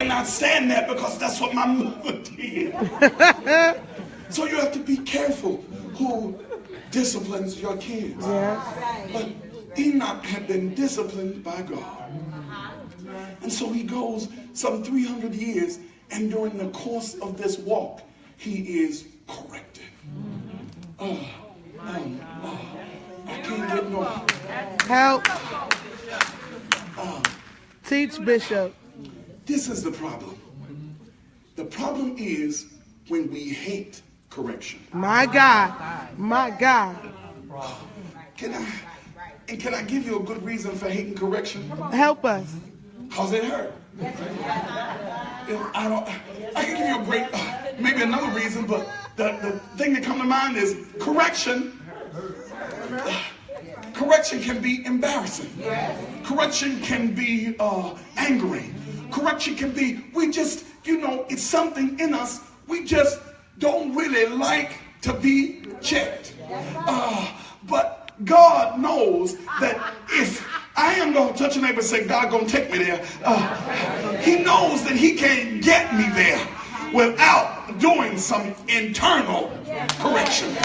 Not saying that because that's what my mother did. So you have to be careful who disciplines your kids. Yeah. But Enoch had been disciplined by God. And so he goes some 300 years, and during the course of this walk, he is corrected. I can't get no help. Teach, Bishop. This is the problem. The problem is when we hate correction. My God. My God. Can I give you a good reason for hating correction? Help us. Because it hurt. I can give you a great, maybe another reason, but the thing that comes to mind is correction. Correction can be embarrassing. Correction can be angering. Correction can be, we just, it's something in us, we just don't really like to be checked. But God knows that if I am going to touch a neighbor and say, God going to take me there, he knows that he can't get me there without doing some internal correction.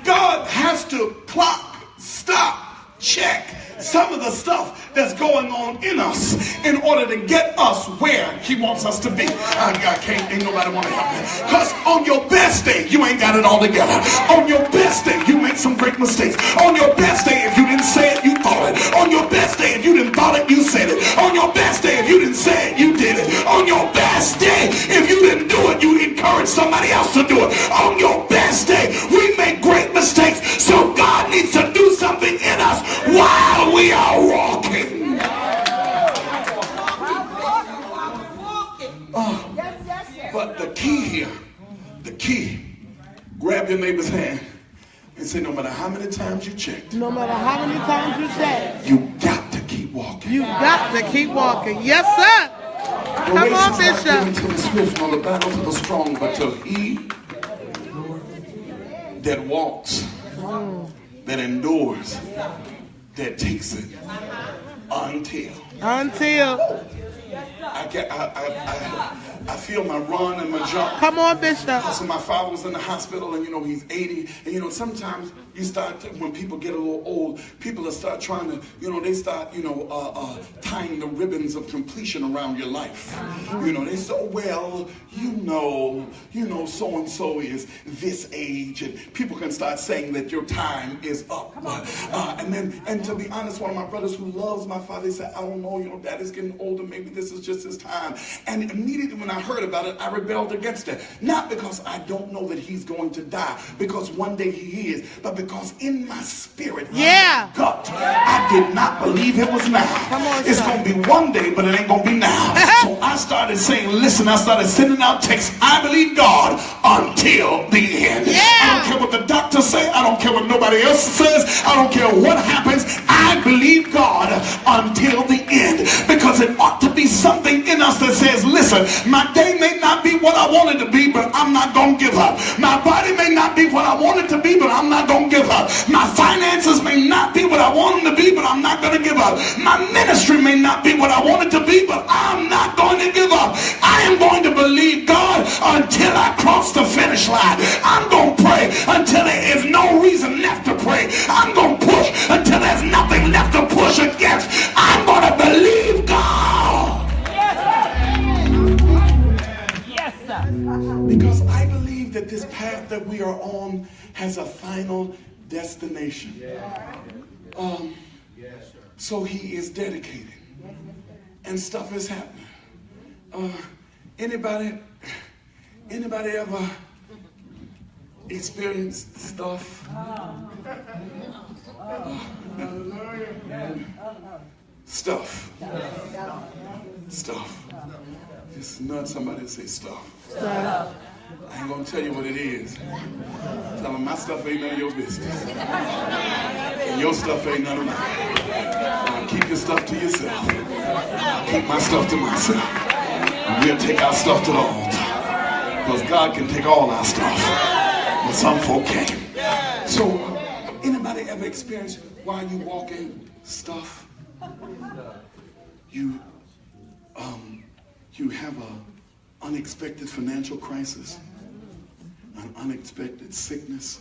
God has to clock, stop, check some of the stuff that's going on in us in order to get us where he wants us to be. Ain't nobody want to help me. Because on your best day, you ain't got it all together. On your best day, you make some great mistakes. On your best day, if you didn't say it, you thought it. On your best day, if you didn't thought it, you said it. On your best day, if you didn't say it, you did it. On your best day, if you didn't do it, you encouraged somebody else to do it. On your best day, we make great mistakes. So God needs to do something in us while we are walking. But the key here, grab your neighbor's hand and say, no matter how many times you checked, no matter how many times you checked, you got to keep walking. You got to keep walking. Yes, sir. Come on, Bishop. To the swift, nor the battle to the strong, but to he that walks, that endures, that takes it until. I feel my run and my jump. Come on, Bishop. So my father was in the hospital, and he's 80, and sometimes you start when people get a little old, people start trying to, they start tying the ribbons of completion around your life. They say, well, so and so is this age, and people can start saying that your time is up. And to be honest, one of my brothers who loves my father, he said, I don't know, Daddy's getting older, maybe this is just his time. And immediately when I heard about it, I rebelled against it. Not because I don't know that he's going to die, because one day he is, but because in my spirit, gut, I did not believe it was now. It's going to be one day, but it ain't going to be now. So I started saying, listen, I started sending out texts. I believe God until the end. I don't care what the doctors say. I don't care what nobody else says. I don't care what happens. I believe God until the end, because it ought to be something in us that says, listen, my day may not be what I want it to be, but I'm not going to give up. My body may not be what I want it to be, but I'm not going to give up. My finances may not be what I want them to be, but I'm not going to give up. My ministry may not be what I want it to be, but I'm not going to give up. I am going to believe God until I cross the finish line. I'm going to pray until there is no reason left to pray. I'm going to push until there's nothing left to push against. I'm going to believe God. Yes, sir. Because I believe that this path that we are on has a final destination. So he is dedicated. And stuff is happening. Anybody ever experienced stuff? Stuff. Just nudge somebody and say stuff. I ain't gonna tell you what it is. Tell them my stuff ain't none of your business. And your stuff ain't none of mine. Keep your stuff to yourself. Keep my stuff to myself. And we'll take our stuff to the altar. Because God can take all our stuff. But some folk can't. So, anybody ever experienced while you walking stuff? You you have an unexpected financial crisis, an unexpected sickness,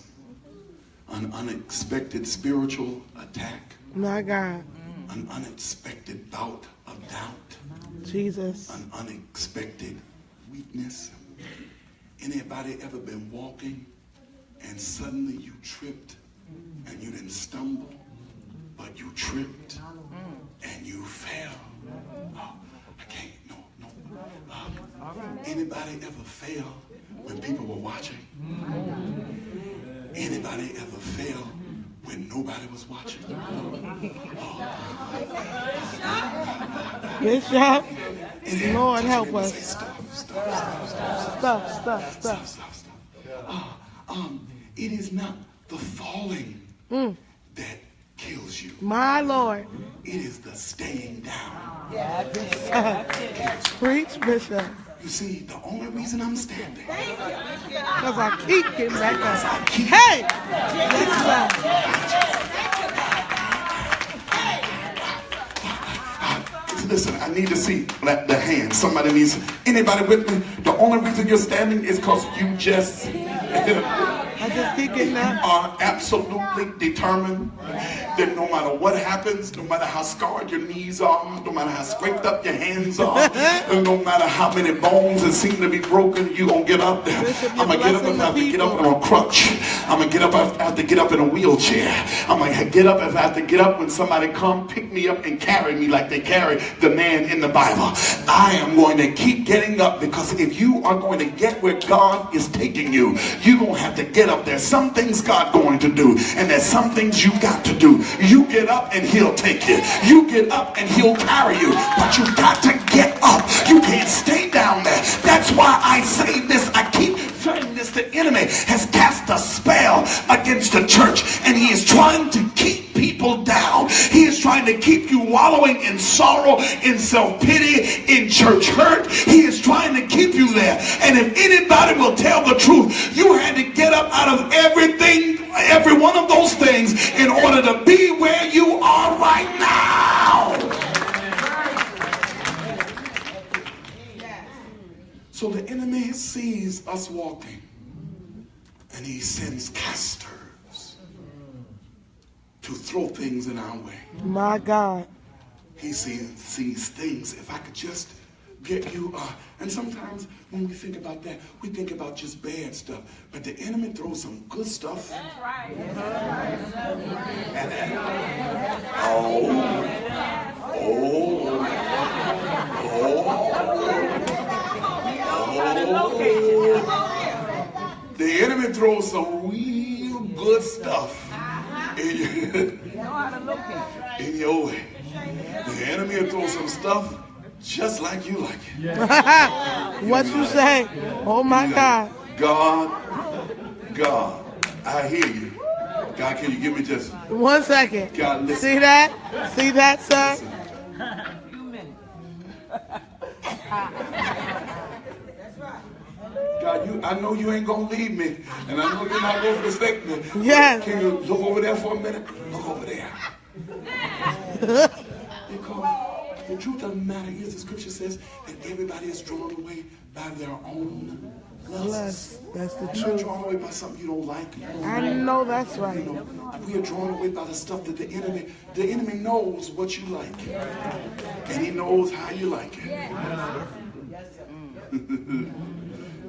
an unexpected spiritual attack, My God. an unexpected bout of doubt, Jesus. an unexpected weakness. Anybody ever been walking and suddenly you tripped and you didn't stumble, but you tripped and you fell? Oh, I can't, no. Anybody ever fail when people were watching? Anybody ever fail when nobody was watching? Bishop. And Lord, help touch your neighbor and us. say, Stop. It is not the falling that kills you. My Lord. It is the staying down. Preach, Bishop. You see, the only reason I'm standing, Because I keep getting back up. I keep Hey! Yes, sir. Listen, I need to see the hand. Somebody needs, anybody with me? The only reason you're standing is because you just I just keep getting up. are absolutely determined that no matter what happens, no matter how scarred your knees are, no matter how scraped up your hands are, and no matter how many bones that seem to be broken, you're going to get up there. Bishop, I'm going to get up if I have to get up on a crutch. I'm going to get up if I have to get up in a wheelchair. I'm going to get up if I have to get up when somebody come pick me up and carry me like they carry the man in the Bible. I am going to keep getting up, because if you are going to get where God is taking you, you're going to have to get up. There's some things God going to do, and there's some things you got to do. You get up and he'll take you. You get up and he'll carry you. But you got to get up. You can't stay down there. That's why I say this. I keep saying this. The enemy has cast a spell against the church, and he is trying to keep people down. He is trying to keep you wallowing in sorrow, in self-pity, in church hurt. He is trying to keep you there. And if anybody will tell the truth, you had to get up out of everything, every one of those things, in order to be where you are right now. So the enemy sees us walking, and he sends casters to throw things in our way. My God. He sees things. If I could just get you, and sometimes when we think about that, we think about just bad stuff. But the enemy throws some good stuff. That's right. The enemy throws some real good stuff in your way. The enemy will throw some stuff just like you like it. What you say? Oh my God. God, I hear you. God, can you give me just 1 second. God, listen. See that? See that, sir? God, I know you ain't gonna leave me, and I know you're not gonna forsake me. Yes. Can you look over there for a minute? Look over there. Because the truth of the matter is, the scripture says that everybody is drawn away by their own lusts. That's the You're not truth. drawn away by something you don't like. I know that's right. You know, we are drawn away by the stuff that the enemy knows what you like, and he knows how you like it.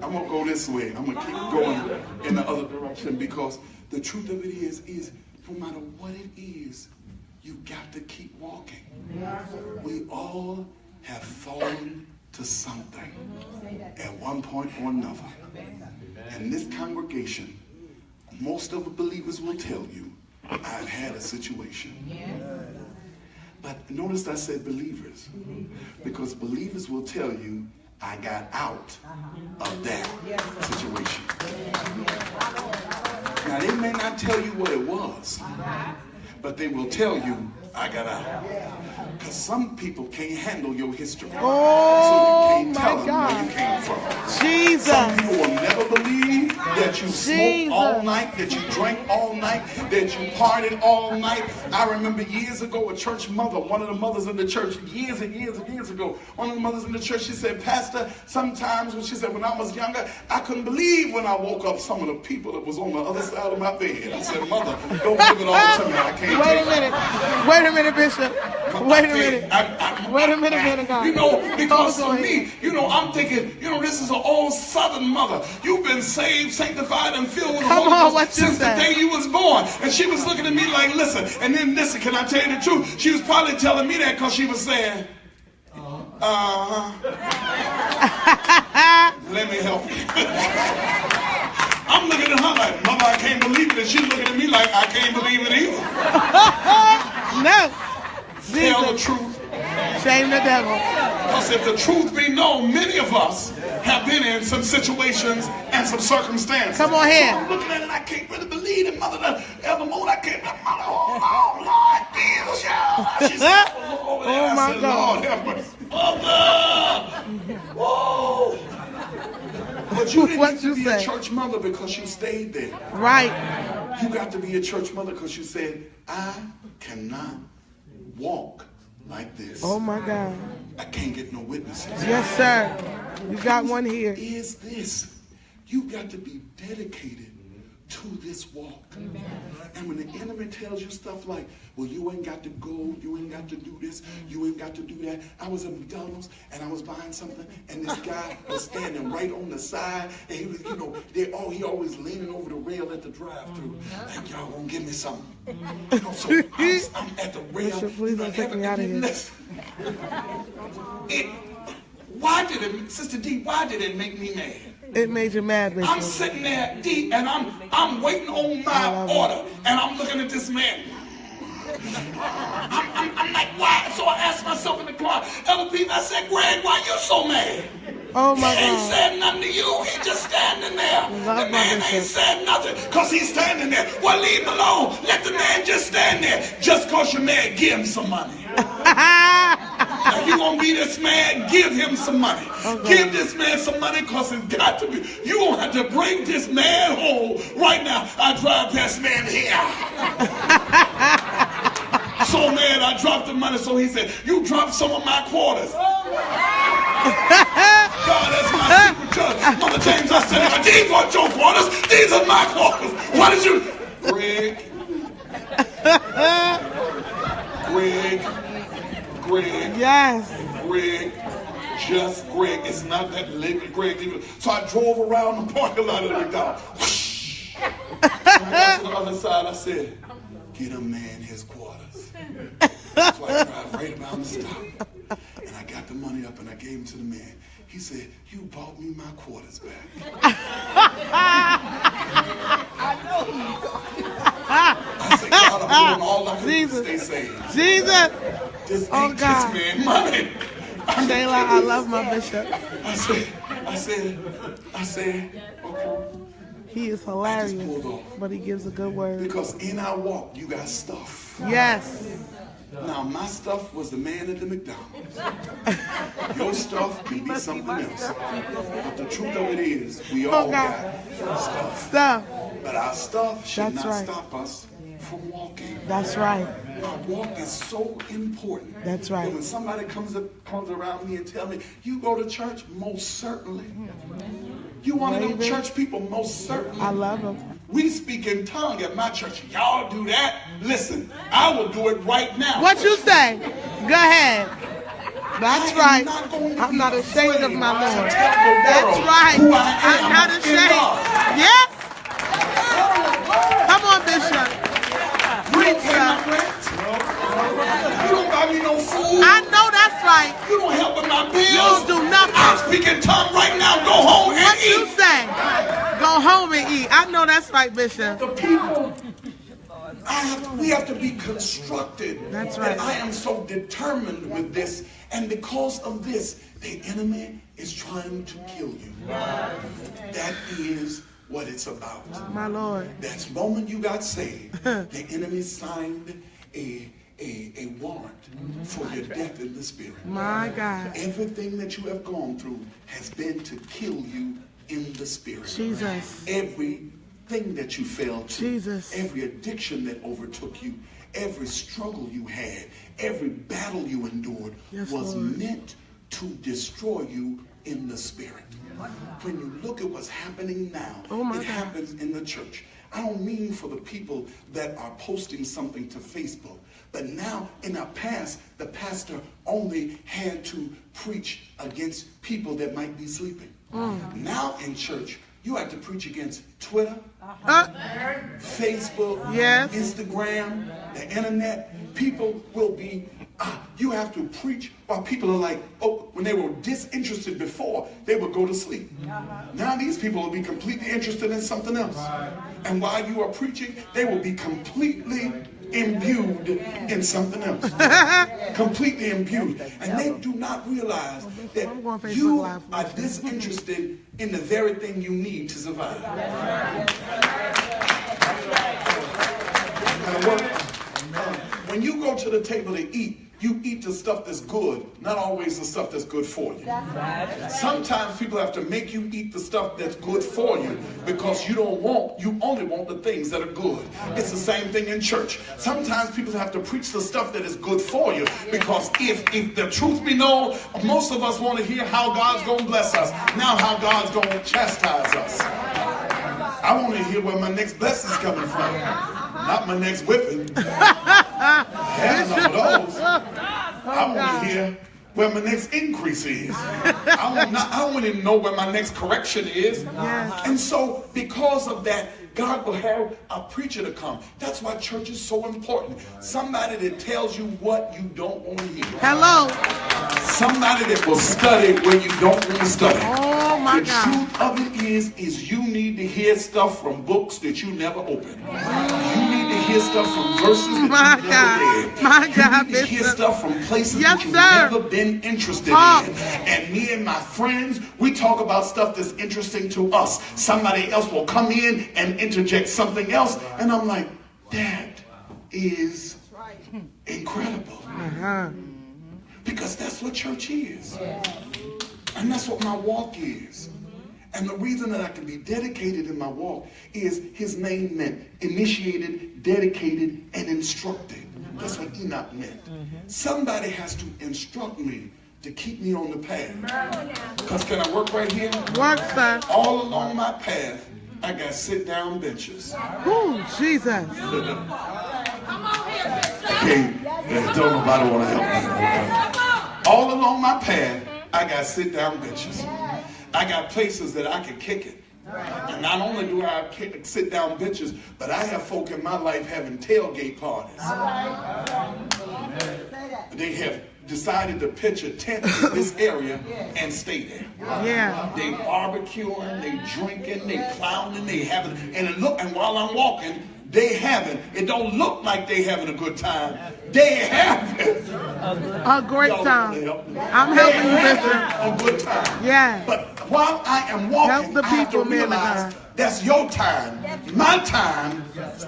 I'm gonna go this way. I'm gonna keep going in the other direction, because the truth of it is no matter what it is, you got to keep walking. We all have fallen to something at one point or another. And this congregation, most of the believers will tell you, I've had a situation. But notice I said believers, because believers will tell you, I got out of that situation. Now, they may not tell you what it was, but they will tell you, I got out. Because some people can't handle your history. Oh, so you can't tell my them where God. you came from. Jesus. Some people will never believe that that you smoked all night, that you drank all night, that you partied all night. I remember years ago a church mother, one of the mothers in the church, years and years and years ago, one of the mothers in the church, she said, Pastor, sometimes when she said when I was younger, I couldn't believe when I woke up some of the people that was on the other side of my bed. I said, Mother, don't give it all to me. I can't Wait take a minute. Wait a minute, Bishop. Wait a minute. Wait a minute, man of God. You know, because for me, you know, I'm thinking, you know, this is an old Southern mother. You've been saved, sanctified, and filled with the Holy Ghost since the day you was born. And she was looking at me like, listen. And then listen, can I tell you the truth? She was probably telling me that because she was saying, let me help you. I'm looking at her like, Mother, I can't believe it. And she's looking at me like, I can't believe it either. No. Tell the truth. Shame the devil. Because if the truth be known, many of us have been in some situations and some circumstances. Come on here. So I'm looking at it, I can't really believe it, Mother. Evermore, I can't. Mother, oh, Lord, Jesus, yeah. She said, oh my said, God. Lord, have mercy. Mother. Whoa. But you didn't get to be a church mother because you stayed there. Right. You got to be a church mother because you said, I cannot walk like this. Oh my God. I can't get no witnesses. Yes, sir. You got one here. Is this? You got to be dedicated to this walk. And when the enemy tells you stuff like, well, you ain't got to go, you ain't got to do this, you ain't got to do that. I was at McDonald's and I was buying something and this guy was standing right on the side and he was, you know, he always leaning over the rail at the drive-thru. Like, y'all gonna give me something. You know, so I'm at the rail. Bishop, please don't take me out of here. Why did it, Sister D, why did it make me mad? It made you mad, Bishop. I'm sitting there, D, and I'm waiting on my order, and I'm looking at this man. I'm like, why? So I asked myself in the car, other people, I said, Greg, why you so mad? Oh my He ain't God. said nothing to you. He just standing there. Love The man my ain't Bishop. said nothing because he's standing there. Well, leave him alone. Let the man just stand there. Just because you're mad, give him some money. Now you gonna be this man, give him some money. Okay. Give this man some money because it's got to be. You gonna have to bring this man home right now. I drive past man here. So mad I dropped the money. So he said, you dropped some of my quarters. God, that's my secret judge. Mother James, I said, these weren't your quarters. These are my quarters. Why did you? Greg. Yes. Greg. Just Greg. It's not that late, Greg. So I drove around the parking lot of the McDonald's. When I got to the other side, I said, get a man his quarters. So I drive right around the stop. And I got the money up and I gave him to the man. He said, you bought me my quarters back. I said, God, I'm doing all I can do to stay saved. Jesus. Just Oh, ain't God. this man money. Shayla, I love my Bishop. I said, okay. He is pulled off. hilarious, but he gives a good word. Because in our walk, you got stuff. Yes. Now, my stuff was the man at the McDonald's. Your stuff can be something else. But the truth of it is, we all got stuff. Stuff. But our stuff should That's not right. stop us from walking. That's right. Our walk is so important. That's right. And when somebody comes around me and tell me, you go to church? Most certainly. You one of them Raven. church people? Most certainly. I love him. We speak in tongue at my church. Y'all do that? Listen, I will do it right now. What you say? Go ahead. That's I am right. not going to I'm be not ashamed of afraid my to Lord. tell the world That's right. who I I'm am not in ashamed. God. Yes. Come on, Bishop. You don't pay my rent. You don't buy me no food. I know that's right. You don't help with my bills. You don't do nothing. I speak in tongue right now. Go home and What you eat. say? Go home and eat. I know that's right, Bishop. The people, we have to be constructed. That's right. And I am so determined with this. And because of this, the enemy is trying to kill you. That is what it's about. My Lord. That moment you got saved, the enemy signed a warrant for your death in the spirit. My God. Everything that you have gone through has been to kill you in the spirit. Jesus. Everything that you failed to, Jesus. every addiction that overtook you, every struggle you had, every battle you endured was Lord. meant to destroy you in the spirit. When you look at what's happening now, it happens in the church. I don't mean for the people that are posting something to Facebook, but now in our past, the pastor only had to preach against people that might be sleeping. Now in church, you have to preach against Twitter, Facebook, Instagram, the internet. People will be, you have to preach while people are like, oh, when they were disinterested before, they would go to sleep. Now these people will be completely interested in something else. And while you are preaching, they will be completely imbued in something else. Completely imbued. And they do not realize that you are disinterested in the very thing you need to survive. When you go to the table to eat, you eat the stuff that's good, not always the stuff that's good for you. Sometimes people have to make you eat the stuff that's good for you because you only want the things that are good. It's the same thing in church. Sometimes people have to preach the stuff that is good for you because if the truth be known, most of us want to hear how God's going to bless us, now how God's going to chastise us. I want to hear where my next blessing's coming from, not my next whipping. Heaven of those. I want to hear where my next increase is. I don't want to know where my next correction is. And so because of that, God will have a preacher to come. That's why church is so important. Somebody that tells you what you don't want to hear. Hello. Somebody that will study where you don't want to study. Oh my God. The truth of it is you need to hear stuff from books that you never opened. You need to hear stuff from verses that you never read. My God, you need to hear stuff from places yes, that you've sir. never been interested in. And me and my friends, we talk about stuff that's interesting to us. Somebody else will come in and interject something else, and I'm like, that is incredible. Because that's what church is. And that's what my walk is. And the reason that I can be dedicated in my walk is his name meant initiated, dedicated, and instructed. That's what Enoch meant. Somebody has to instruct me to keep me on the path. Because can I work right here? Work, sir. All along my path, I got sit-down benches. Ooh, Jesus. Okay, don't nobody want to help me. All along my path, I got sit-down benches. I got places that I can kick it. And not only do I sit down benches, but I have folk in my life having tailgate parties. They have decided to pitch a tent in this area and stay there. They barbecuing, they drinking, they clowning, they having, and while I'm walking, they having, it don't look like they having a good time. They having a great time. I'm helping you, mister. A good time. Yeah. But while I am walking, I have to realize that's your time. My time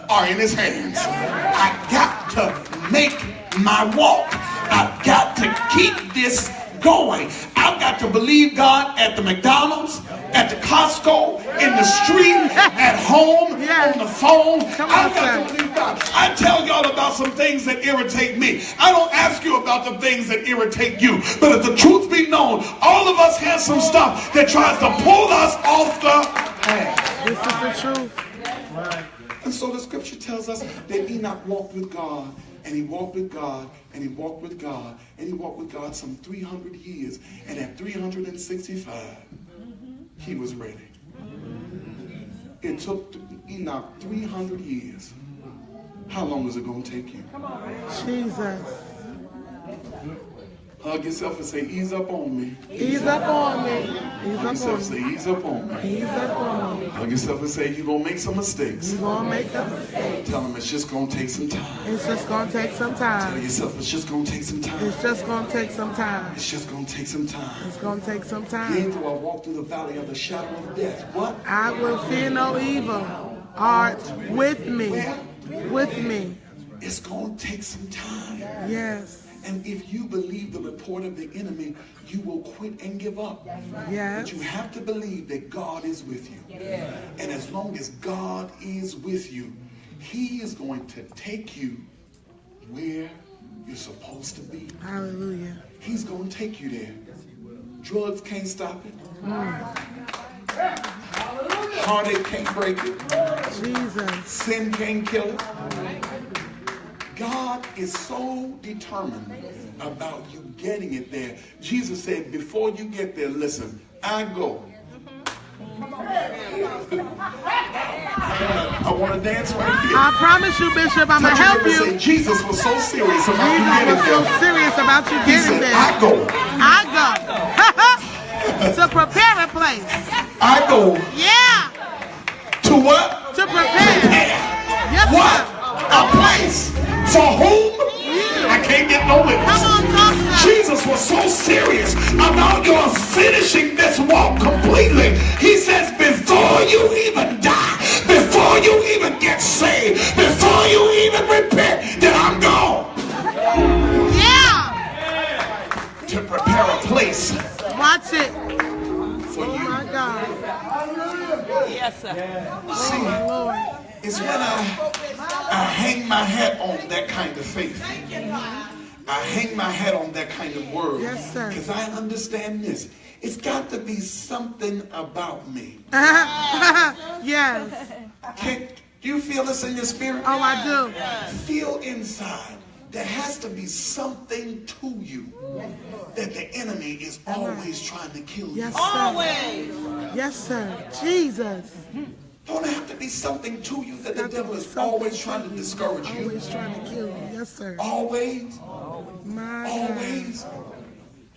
are in his hands. I got to make my walk. I've got to keep this going. I've got to believe God at the McDonald's, at the Costco, in the street, at home, on the phone. I've got to believe God. I tell y'all about some things that irritate me. I don't ask you about the things that irritate you. But if the truth be known, all of us have some stuff that tries to pull us off the path. This is the truth. And so the scripture tells us that Enoch walked with God. And he walked with God, and he walked with God, and he walked with God some 300 years. And at 365, he was ready. It took Enoch 300 years. How long is it going to take you? Jesus. Hug yourself and say, ease up on me. Ease up on me. Ease Hug yourself and say, ease up on me. Ease up on me. Hug yourself and say, you're going to make some mistakes. You're going to make some mistakes. Tell them it's just going to take some time. It's just going to take some time. Tell yourself it's just going to take some time. It's just going to take some time. It's just going to take some time. It's going to take some time. Yea, though I walk through the valley of the shadow of death. What? I will fear no evil. Art with me. With me. It's going to take some time. Yes. And if you believe the report of the enemy, you will quit and give up. Yes. But you have to believe that God is with you. And as long as God is with you, he is going to take you where you're supposed to be. Hallelujah. He's going to take you there. Drugs can't stop it. Heartache can't break it. Jesus. Sin can't kill it. God is so determined about you getting it there. Jesus said, before you get there, listen, I go. I want to dance right here. I promise you, Bishop, I'm going to help you. Say, Jesus was so serious about you Jesus getting was so there. serious about you He getting said, there. I go. To prepare a place. I go. Yeah. To what? To prepare. Yes, What? sir. A place. For whom? I can't get no witness. Come on, talk about it. Jesus was so serious about your finishing this walk completely. He says, before you even die, before you even get saved, before you even repent, that I'm gone. Yeah. To prepare a place Watch it. for Oh, you. my God. Yes, sir. See, Oh, Lord. it's when I hang my hat on that kind of faith. I hang my hat on that kind of word. Yes, sir. Because I understand this. It's got to be something about me. Yes. Do you feel this in your spirit? Oh, I do. Feel inside. There has to be something to you that the enemy is always trying to kill you. Yes, sir. Always. Yes, sir. Jesus. Don't have to be something to you that the Got to devil be is something always trying to discourage you. Always trying to kill you. Yes, sir. Always. My God. Always.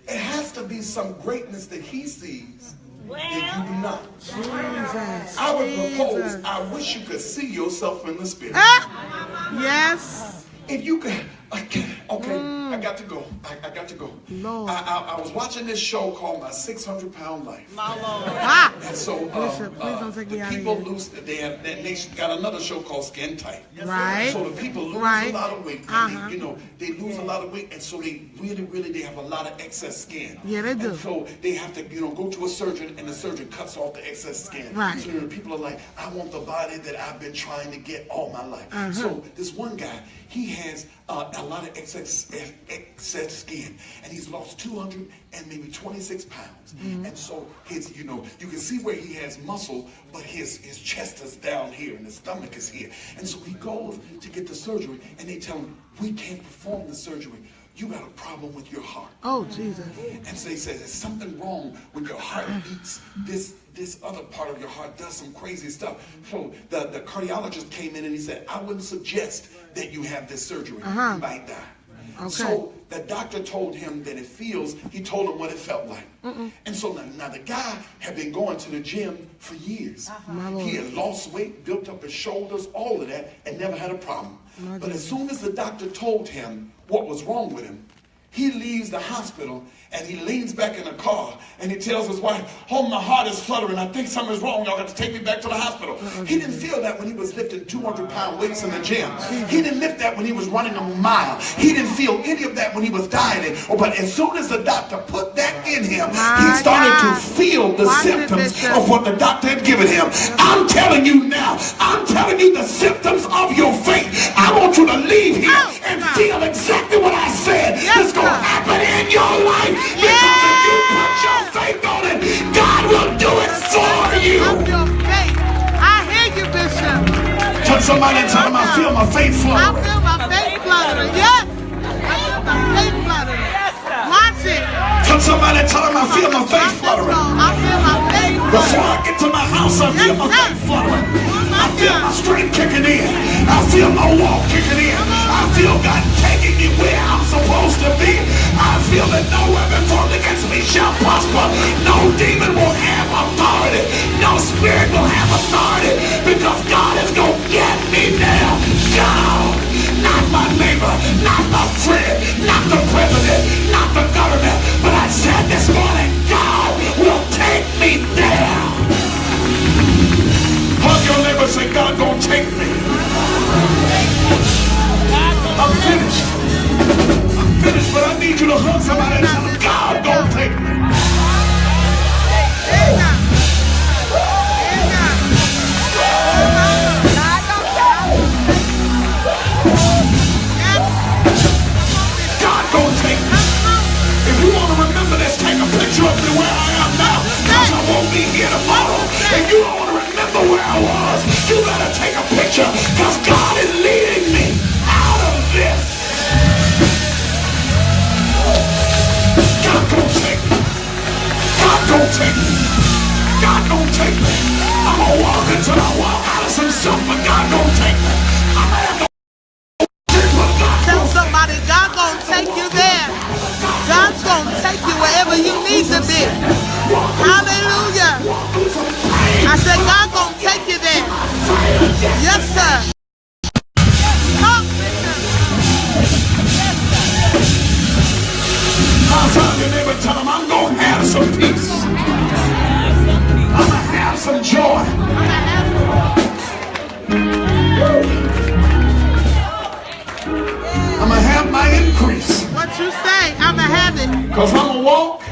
It has to be some greatness that he sees that you do not. Jesus. I would propose, Jesus. I wish you could see yourself in the spirit. Ah! Yes. If you could, okay, I got to go. I got to go. Lord. I was watching this show called My 600-Pound Life. My Lord. Ah! And so Bishop, please don't take me the out of people here. lose, they got another show called Skin Tight. Right. So the people lose Right. a lot of weight. And they lose a lot of weight, and so they really have a lot of excess skin. Yeah, they do. And so they have to, go to a surgeon, and the surgeon cuts off the excess skin. Right. So the people are like, I want the body that I've been trying to get all my life. So this one guy, he has a lot of excess skin, and he's lost 200 and maybe 26 pounds. And so his, you can see where he has muscle, but his chest is down here and his stomach is here. And so he goes to get the surgery, and they tell him, we can't perform the surgery. You got a problem with your heart. Oh, Jesus. And so he says, there's something wrong when your heart beats. This other part of your heart does some crazy stuff. So the cardiologist came in and he said, I wouldn't suggest that you have this surgery. You might die. Okay. So the doctor told him that he told him what it felt like. And so now the guy had been going to the gym for years. He had lost weight, built up his shoulders, all of that, and never had a problem. But as soon as the doctor told him what was wrong with him, he leaves the hospital and he leans back in the car and he tells his wife, oh, my heart is fluttering. I think something's wrong. Y'all got to take me back to the hospital. He didn't feel that when he was lifting 200-pound weights in the gym. He didn't lift that when he was running a mile. He didn't feel any of that when he was dieting. But as soon as the doctor put that in him, he started to feel the symptoms of what the doctor had given him. I'm telling you now, I'm telling you the symptoms of your faith. I want you to leave here and feel exactly what I said. It's going to happen in your life. Because if you put your faith on it, God will do it for you. Of your faith. I hear you, Bishop. Touch somebody and tell them I feel my faith I flowing. feel my faith fluttering. Yes. I feel my faith fluttering. Yes, sir. Watch it. Touch somebody and tell them I feel my faith fluttering. I feel my faith Before fluttering. I get to my house, I feel my faith fluttering. I feel my strength kicking in. I feel my walk kicking in. I feel God taking me where I'm supposed to be. I feel that no weapon formed against me shall prosper. No demon will have authority. No spirit will have authority. Because God is going to get me there. God, not my neighbor, not my friend, not the president, not the government. But I said this morning, God will take me there. Hug your neighbor and say, God gonna take me. I'm finished. I'm finished, but need you to hug somebody and tell them, God don't take me. God don't take me. If you want to remember this, take a picture of me where I am now, because I won't be here tomorrow. If you don't want to remember where I was, you better take a picture, because God is leading me out of this. God don't take me. God don't take me. God don't take me. I'm going to walk until I walk out of some stuff, but God don't take me. I'm going to have to Tell somebody, God gonna take you there. God's gonna take you wherever you need to be. Hallelujah. I said, God gonna take you there. Yes, sir. Talk. I'll tell your neighbor, tell him I'm going to have some peace. I'm going to have some joy. I'm going to have my increase. What you say? I'ma have it. Because I'm going to walk.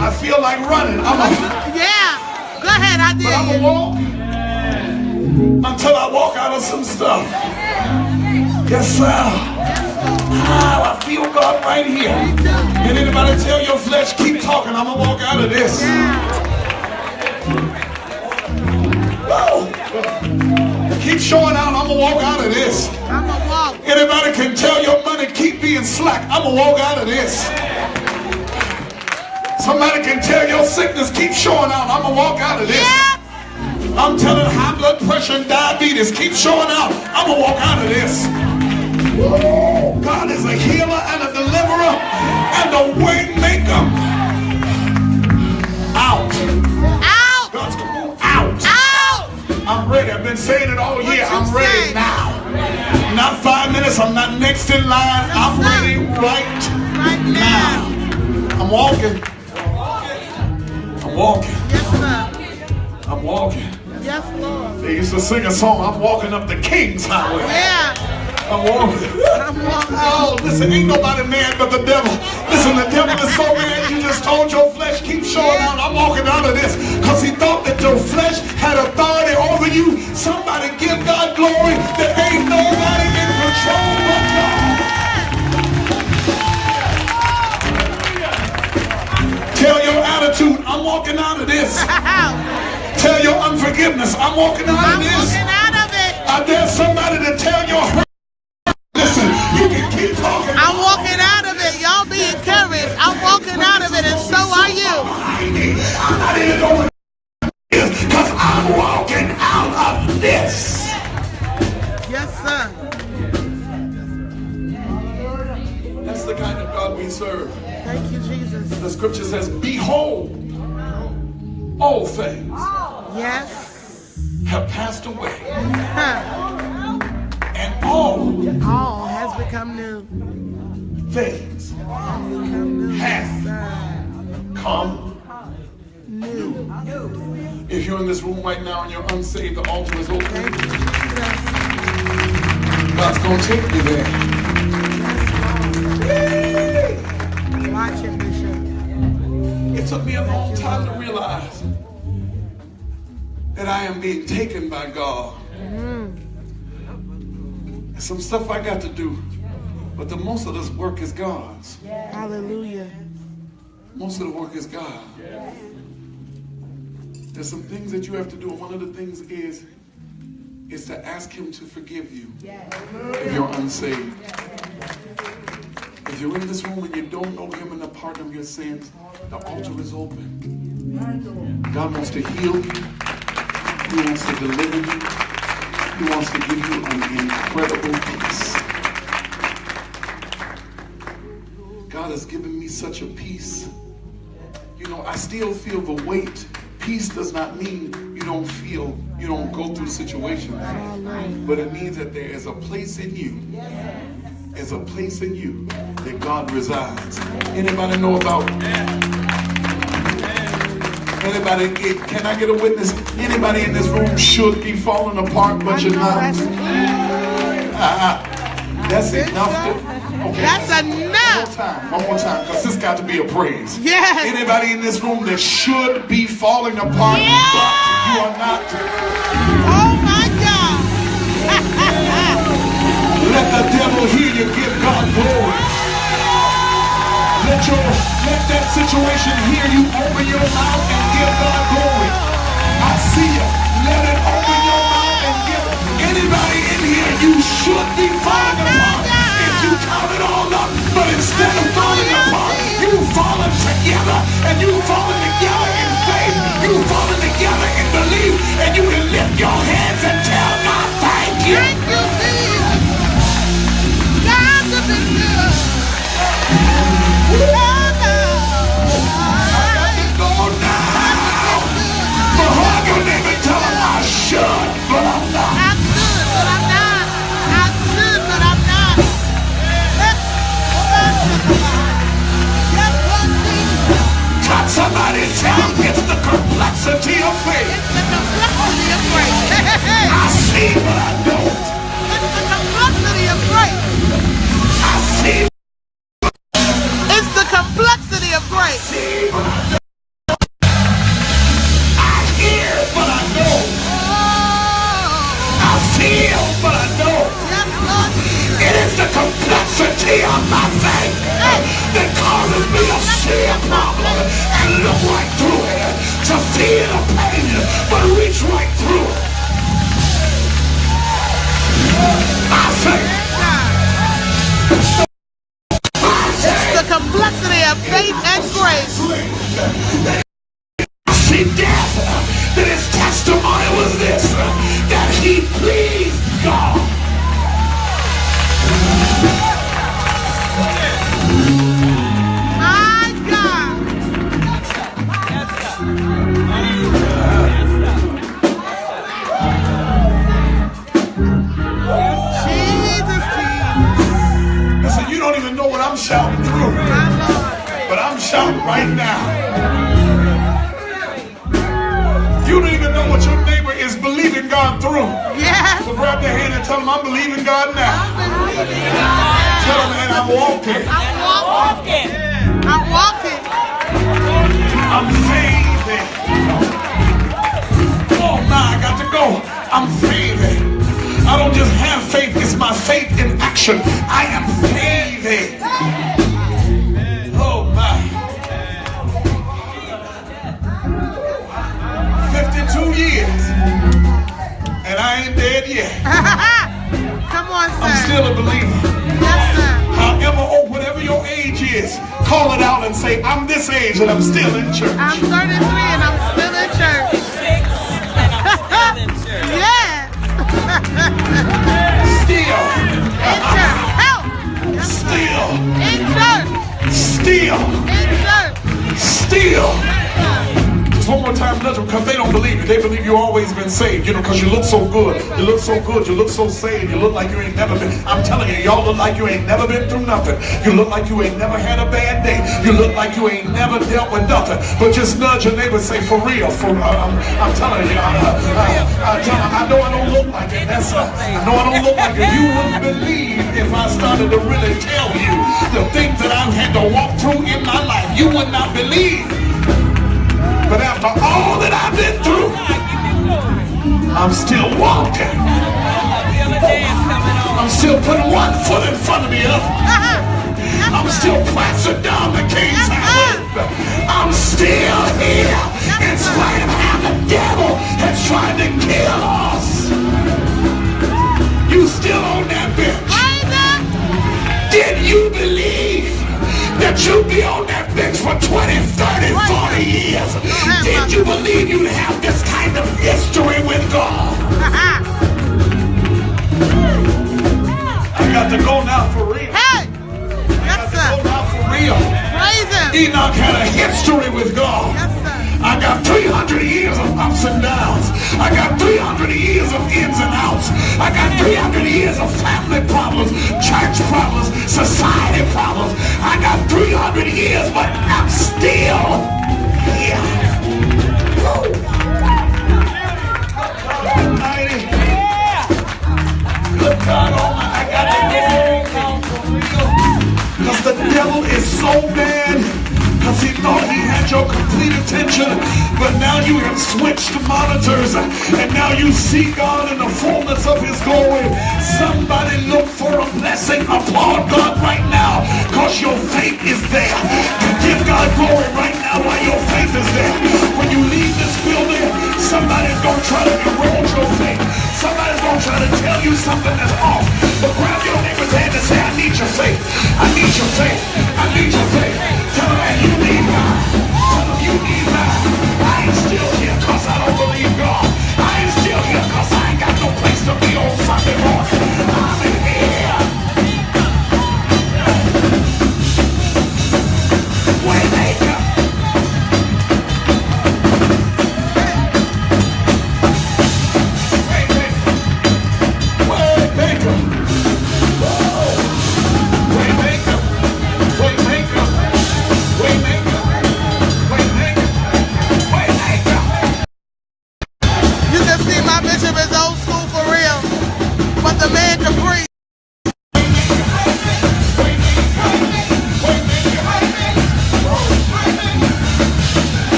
I feel like running. Yeah. Go ahead, I But I'm did. going to walk until I walk out of some stuff. Yes, sir. Ah, I feel God right here. And anybody tell your flesh, keep talking, I'm going to walk out of this. Whoa. Keep showing out, I'm going to walk out of this. I'ma walk. Anybody can tell your money, keep being slack, I'm going to walk out of this. Somebody can tell your sickness, keep showing out, I'm going to walk out of this. I'm telling high blood pressure and diabetes, keep showing out, I'm going to walk out of this. God is a healer and a deliverer and a way maker. Out. Out. God's going out. Out. I'm ready. I've been saying it all year. What you I'm ready say? now. Not 5 minutes. I'm not next in line. I'm ready right now. I'm walking. I'm walking. Yes, sir. I'm walking. Yes, Lord. They used to sing a song, I'm walking up the King's Highway. Yeah. I'm walking. I'm walking. Oh, listen, ain't nobody mad but the devil. Listen, the devil is so mad you just told your flesh, keep showing out. I'm walking out of this because he thought that your flesh had authority over you. Somebody give God glory. There ain't nobody in control but God. Tell your attitude, I'm walking out of this. Tell your unforgiveness, I'm walking out I'm of this. walking out of it. I dare somebody to tell your hurt. Listen, you can keep talking. I'm walking out of it. Y'all be encouraged. I'm walking out of it, and so are you. I'm not even going to because I'm walking out of this. Yes, sir. That's the kind of God we serve. Thank you, Jesus. The scripture says, behold, all things Yes. have passed away, Huh. and all All has become new. things Become new. have Sir. come New. If you're in this room right now and you're unsaved, the altar is open. Thank you, Jesus. God's going to take you there. Watch it, Bishop. It took me a long time to realize that I am being taken by God. Some stuff I got to do, but the most of this work is God's. Hallelujah. Most of the work is God. There's some things that you have to do, and one of the things is to ask him to forgive you if you're unsaved. If you're in this room and you don't know him and the pardon of your sins, the altar is open. God wants to heal you. He wants to deliver you. He wants to give you an incredible peace. God has given me such a peace. You know, I still feel the weight. Peace does not mean you don't go through situations. But it means that there is a place in you. There's a place in you that God resides. Anybody know about? Anybody, can I get a witness? Anybody in this room should be falling apart, but you're not. That's enough. Okay. That's enough. One more time, because this got to be a praise. Yes. Anybody in this room that should be falling apart, but you are not. Oh my God. Let the devil hear you give God glory. Let that situation hear you open your mouth and give God glory. I see you. Let it open your mouth and give. Anybody in here, you should be falling apart if you count it all up. But instead of falling apart, you've fallen together, and you've fallen together in faith. You've fallen together in belief, and you can lift your hands and tell God, thank you. Thank you, Jesus. God has been good. I got to go now. So hug your neighbor, tell him I should, but I'm not. I'm good, but I'm not. I'm good, but I'm not. Yes, one thing. Touch somebody, tell them it's the complexity of faith. It's the complexity of grace. Hey, hey, hey. I see, but I don't. It's the complexity of grace. I see, It's the complexity of grace. but I don't. I hear, but I don't. Oh, I feel, but I don't. yes, Lord. It is the complexity of my faith that causes me to see a problem and look right through it, to feel a pain, but reach right through it. My faith. It's the complexity of faith and grace. See, death, that his testimony was this, that he pleased God. My God. Jesus, Jesus. Listen, you don't even know what I'm shouting through, My Lord. but I'm shouting right now. You don't even know what your neighbor is believing God through. Yes. So grab their hand and tell them, I'm believing God now. I'm Tell them, and I'm walking. walking. I'm walking. I'm faithing. Oh my, I got to go. I'm faithing. I don't just have faith, it's my faith in action. I am faithing. Oh my. 52 years. And I ain't dead yet. Come on, sir. I'm still a believer. Yes, sir. However, or whatever your age is, call it out and say, I'm this age and I'm still in church. I'm 33 and I'm still in church. Yes. Still. In church. Help. Still. In church. Still. In church. Still. Just one more time, nudge them, because they don't believe you. They believe you've always been saved, you know, because you look so good. You look so good. You look so saved. You look like you ain't never been. I'm telling you, y'all look like you ain't never been through nothing. You look like you ain't never had a bad day. You look like you ain't never dealt with nothing. But just nudge your neighbor and say, for real, I'm telling you, I know I don't look like it. I know I don't look like it. You wouldn't believe if I started to really tell you the things that I've had to walk through in my life. You would not believe. But after all that I've been through, I'm still walking. I'm still putting one foot in front of the other. I'm still pressing down the King's Highway. I'm still here in spite of how the devil has tried to kill us. You still on that bench. Did you believe that you'd be on that bench for 20, 30, 40 years? Did you believe you'd have this kind of history with God? I got to go now for real. Hey! I got Yes, to sir. go now for real. Praise him. Enoch had a history with God. Yes, sir. I got 300 years of ups and downs. I got 300 years of ins and outs. I got 300 years of family problems, church problems, society problems. I got 300 years, but I'm still here. Almighty. Good God Almighty. I got to go now for real. He thought he had your complete attention, but now you have switched monitors, and now you see God in the fullness of his glory. Somebody look for a blessing. Applaud God right now, because your faith is there. Give God glory right now while your faith is there. When you leave this building, somebody's going to try to erode your faith. Somebody's going to try to tell you something that's off. But grab your neighbor's hand and say, I need your faith. I need your faith. I need your faith. Tell them that you need God. Tell them you need God. I ain't still here because I don't believe God. I ain't still here because I ain't got no place to be on Sunday morning. I'm in here. Waymaker.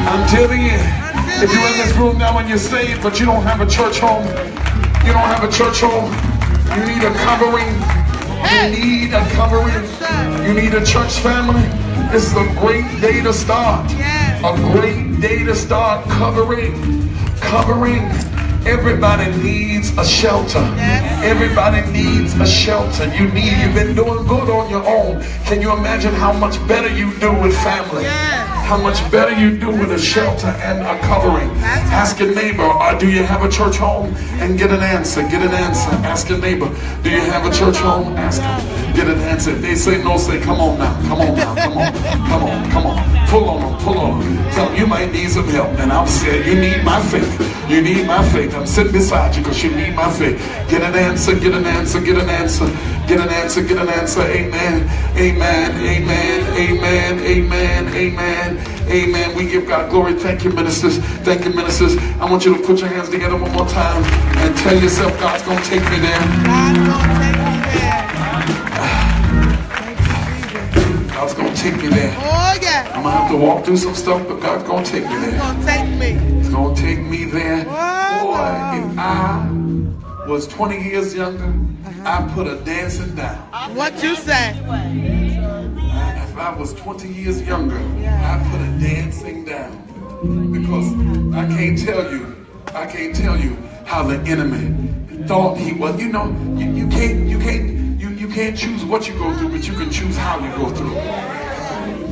Until the end. If you're in this room now and you're saved, but you don't have a church home, you don't have a church home, you need a covering, you need a covering, you need a church family, this is a great day to start. A great day to start covering. Everybody needs a shelter. Everybody needs a shelter. You've been doing good on your own. Can you imagine how much better you do with family? How much better you do with a shelter and a covering? Ask a neighbor, do you have a church home? And get an answer. Get an answer. Ask a neighbor, do you have a church home? Ask them. Get an answer. If they say no, say, come on now. Come on now. Come on. Come on. Come on. Pull on them. Pull on them. Tell them you might need some help. And I'll say, you need my faith. You need my faith. I'm sitting beside you because you need my faith. Get an answer. Get an answer. Get an answer. Get an answer. Get an answer. Amen. Amen. Amen. Amen. Amen. Amen. Amen. We give God glory. Thank you, ministers. Thank you, ministers. I want you to put your hands together one more time and tell yourself God's going to take me there. God's going to take me there. God's going to take me there. Oh, yeah. I'm going to have to walk through some stuff, but God's going to take me there. He's going to take me. He's going to take me there. Whoa. Boy, if I was 20 years younger, I put a dancing down. What you say? If I was 20 years younger, I put a dancing down. Because I can't tell you how the enemy thought he was. You know, you can't choose what you go through, but you can choose how you go through.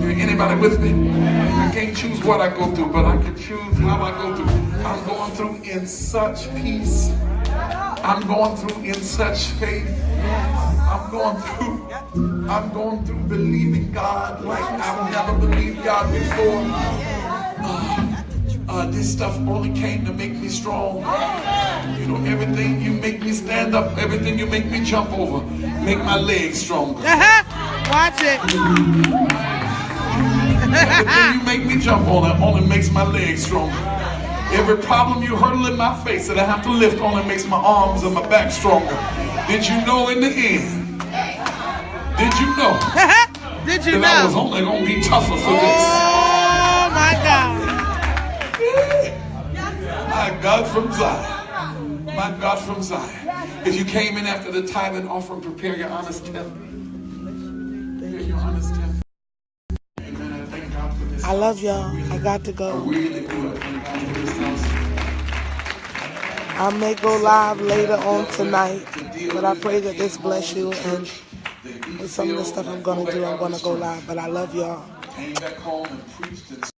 Anybody with me? I can't choose what I go through, but I can choose how I go through. I'm going through in such peace. I'm going through in such faith. I'm going through believing God like I've never believed God before. This stuff only came to make me strong. You know, everything you make me stand up, everything you make me jump over, make my legs stronger. Watch it. Everything you make me jump on, it only makes my legs stronger. Every problem you hurtle in my face that I have to lift only makes my arms and my back stronger. Did you know in the end? Did you know? Did you that know? I was only going to be tougher for this? Oh my God. My God from Zion. My God from Zion. If you came in after the tithe and offering, prepare your honest tenth. Prepare your honest tenth. Amen. I thank God for this. I love y'all. I got to go. I really do. I thank God for this house. I may go live later on tonight, but I pray that this bless you. And with some of the stuff I'm going to do, I'm going to go live. But I love y'all. Came back home and preached and